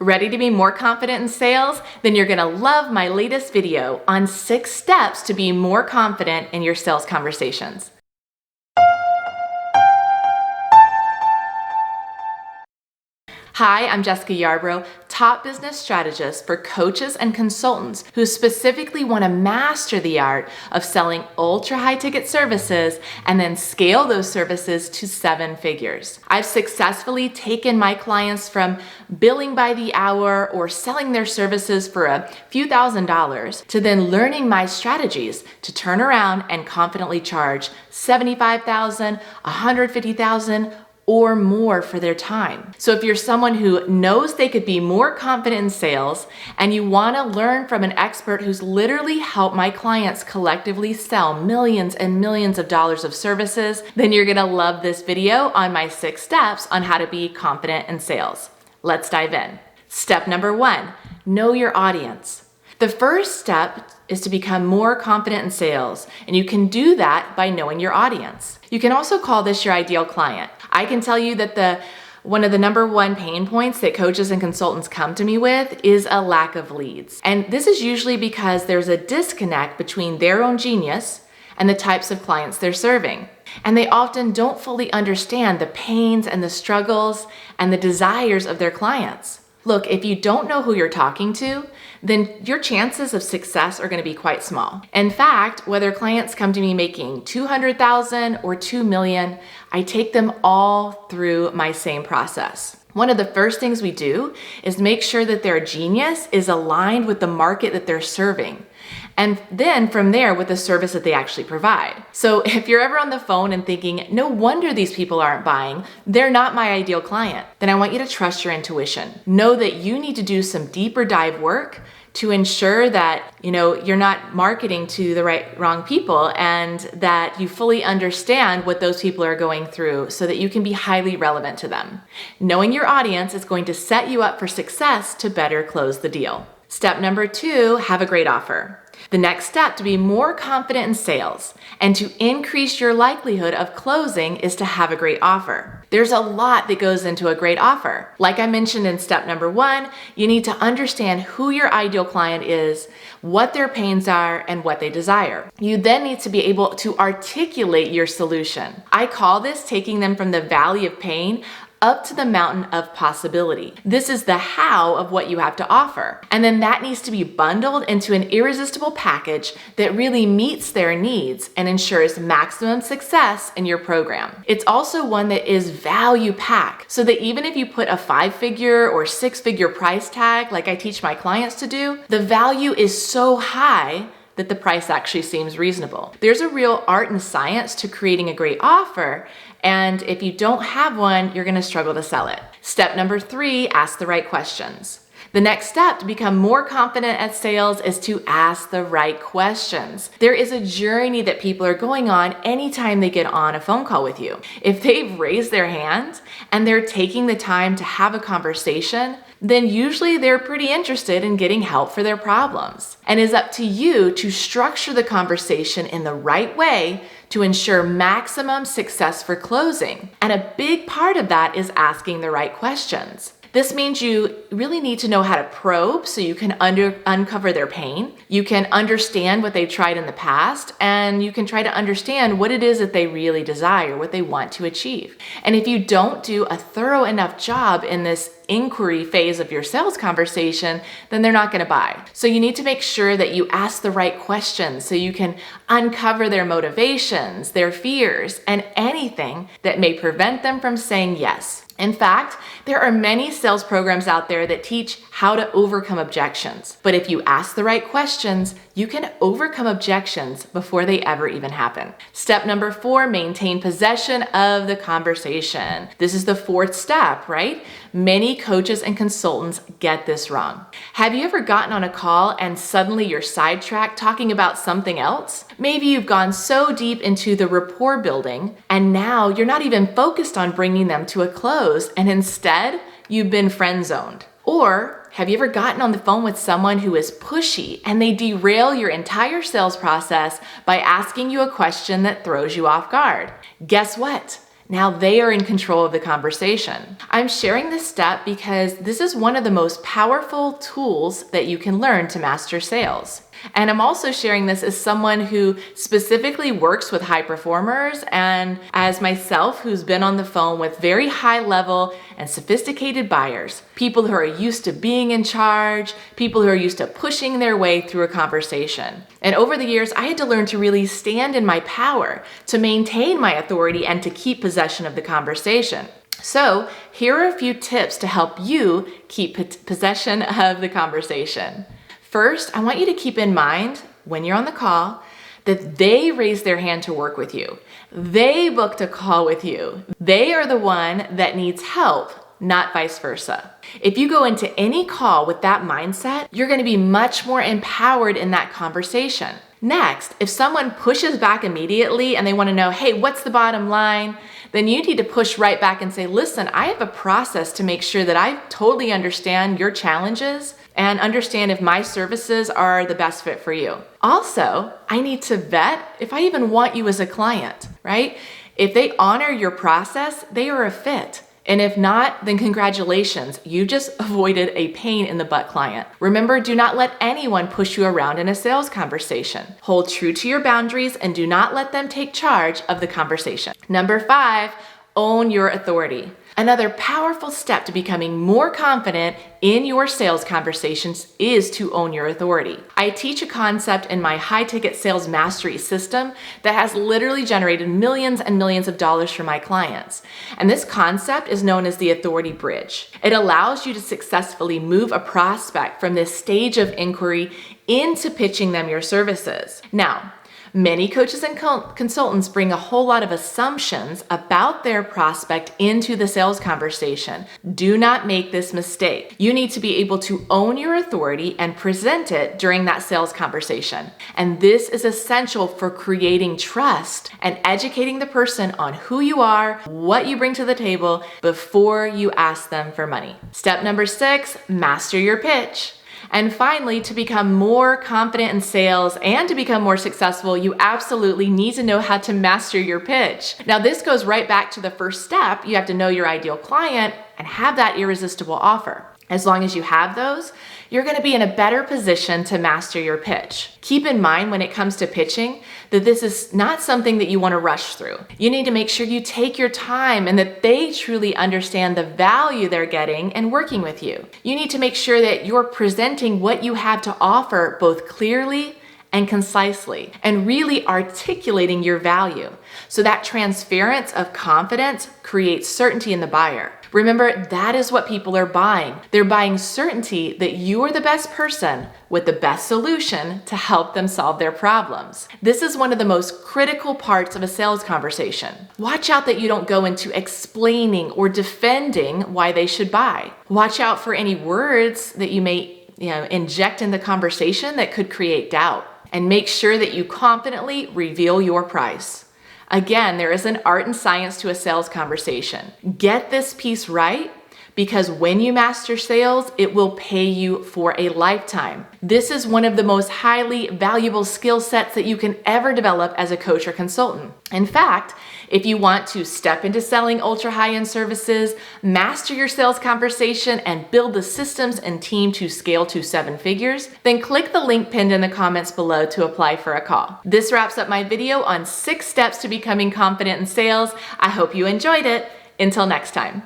Ready to be more confident in sales? Then you're gonna love my latest video on 6 steps to be more confident in your sales conversations. Hi, I'm Jessica Yarbrough, top business strategist for coaches and consultants who specifically want to master the art of selling ultra high ticket services and then scale those services to 7 figures. I've successfully taken my clients from billing by the hour or selling their services for a few $1,000s to then learning my strategies to turn around and confidently charge $75,000, $150,000, or more for their time. So if you're someone who knows they could be more confident in sales and you want to learn from an expert who's literally helped my clients collectively sell millions and millions of dollars of services, then you're going to love this video on my 6 steps on how to be confident in sales. Let's dive in. Step number 1, know your audience. The first step is to become more confident in sales, and you can do that by knowing your audience. You can also call this your ideal client. I can tell you that one of the number 1 pain points that coaches and consultants come to me with is a lack of leads. And this is usually because there's a disconnect between their own genius and the types of clients they're serving. And they often don't fully understand the pains and the struggles and the desires of their clients. Look, if you don't know who you're talking to, then your chances of success are going to be quite small. In fact, whether clients come to me making $200,000 or $2 million, I take them all through my same process. One of the first things we do is make sure that their genius is aligned with the market that they're serving. And then from there with the service that they actually provide. So if you're ever on the phone and thinking, no wonder these people aren't buying, they're not my ideal client, then I want you to trust your intuition. Know that you need to do some deeper dive work to ensure that, you're not marketing to the wrong people and that you fully understand what those people are going through so that you can be highly relevant to them. Knowing your audience is going to set you up for success to better close the deal. Step number 2, have a great offer. The next step to be more confident in sales and to increase your likelihood of closing is to have a great offer. There's a lot that goes into a great offer. Like I mentioned in step number 1, you need to understand who your ideal client is, what their pains are, and what they desire. You then need to be able to articulate your solution. I call this taking them from the valley of pain up to the mountain of possibility. This is the how of what you have to offer. And then that needs to be bundled into an irresistible package that really meets their needs and ensures maximum success in your program. It's also one that is value packed so that even if you put a 5-figure or 6-figure price tag, like I teach my clients to do, the value is so high that the price actually seems reasonable. There's a real art and science to creating a great offer, and if you don't have one, you're gonna struggle to sell it. Step number 3, ask the right questions. The next step to become more confident at sales is to ask the right questions. There is a journey that people are going on anytime they get on a phone call with you. If they've raised their hand and they're taking the time to have a conversation, then usually they're pretty interested in getting help for their problems. And it's up to you to structure the conversation in the right way to ensure maximum success for closing. And a big part of that is asking the right questions. This means you really need to know how to probe so you can uncover their pain. You can understand what they've tried in the past, and you can try to understand what it is that they really desire, what they want to achieve. And if you don't do a thorough enough job in this inquiry phase of your sales conversation, then they're not going to buy. So you need to make sure that you ask the right questions so you can uncover their motivations, their fears, and anything that may prevent them from saying yes. In fact, there are many sales programs out there that teach how to overcome objections. But if you ask the right questions, you can overcome objections before they ever even happen. Step number 4, maintain possession of the conversation. This is the 4th step, right? Many coaches and consultants get this wrong. Have you ever gotten on a call and suddenly you're sidetracked talking about something else? Maybe you've gone so deep into the rapport building and now you're not even focused on bringing them to a close, and instead you've been friend zoned. Or have you ever gotten on the phone with someone who is pushy and they derail your entire sales process by asking you a question that throws you off guard? Guess what? Now they are in control of the conversation. I'm sharing this step because this is one of the most powerful tools that you can learn to master sales. And I'm also sharing this as someone who specifically works with high performers and as myself who's been on the phone with very high level and sophisticated buyers, people who are used to being in charge, people who are used to pushing their way through a conversation. And over the years, I had to learn to really stand in my power, to maintain my authority and to keep possession of the conversation. So here are a few tips to help you keep possession of the conversation. First, I want you to keep in mind when you're on the call that they raised their hand to work with you. They booked a call with you. They are the one that needs help, not vice versa. If you go into any call with that mindset, you're going to be much more empowered in that conversation. Next, if someone pushes back immediately and they want to know, hey, what's the bottom line? Then you need to push right back and say, listen, I have a process to make sure that I totally understand your challenges and understand if my services are the best fit for you. Also, I need to vet if I even want you as a client, right? If they honor your process, they are a fit. And if not, then congratulations, you just avoided a pain in the butt client. Remember, do not let anyone push you around in a sales conversation. Hold true to your boundaries and do not let them take charge of the conversation. Number 5, own your authority. Another powerful step to becoming more confident in your sales conversations is to own your authority. I teach a concept in my high-ticket sales mastery system that has literally generated millions and millions of dollars for my clients. And this concept is known as the authority bridge. It allows you to successfully move a prospect from this stage of inquiry into pitching them your services. Now, many coaches and consultants bring a whole lot of assumptions about their prospect into the sales conversation. Do not make this mistake. You need to be able to own your authority and present it during that sales conversation. And this is essential for creating trust and educating the person on who you are, what you bring to the table before you ask them for money. Step number 6, master your pitch. And finally, to become more confident in sales and to become more successful, you absolutely need to know how to master your pitch. Now, this goes right back to the first step. You have to know your ideal client and have that irresistible offer. As long as you have those, you're going to be in a better position to master your pitch. Keep in mind when it comes to pitching that this is not something that you want to rush through. You need to make sure you take your time and that they truly understand the value they're getting and working with you. You need to make sure that you're presenting what you have to offer both clearly and concisely, and really articulating your value. So that transference of confidence creates certainty in the buyer. Remember, that is what people are buying. They're buying certainty that you are the best person with the best solution to help them solve their problems. This is one of the most critical parts of a sales conversation. Watch out that you don't go into explaining or defending why they should buy. Watch out for any words that you may inject in the conversation that could create doubt. And make sure that you confidently reveal your price. Again, there is an art and science to a sales conversation. Get this piece right, because when you master sales, it will pay you for a lifetime. This is one of the most highly valuable skill sets that you can ever develop as a coach or consultant. In fact, if you want to step into selling ultra high-end services, master your sales conversation, and build the systems and team to scale to 7 figures, then click the link pinned in the comments below to apply for a call. This wraps up my video on 6 steps to becoming confident in sales. I hope you enjoyed it. Until next time.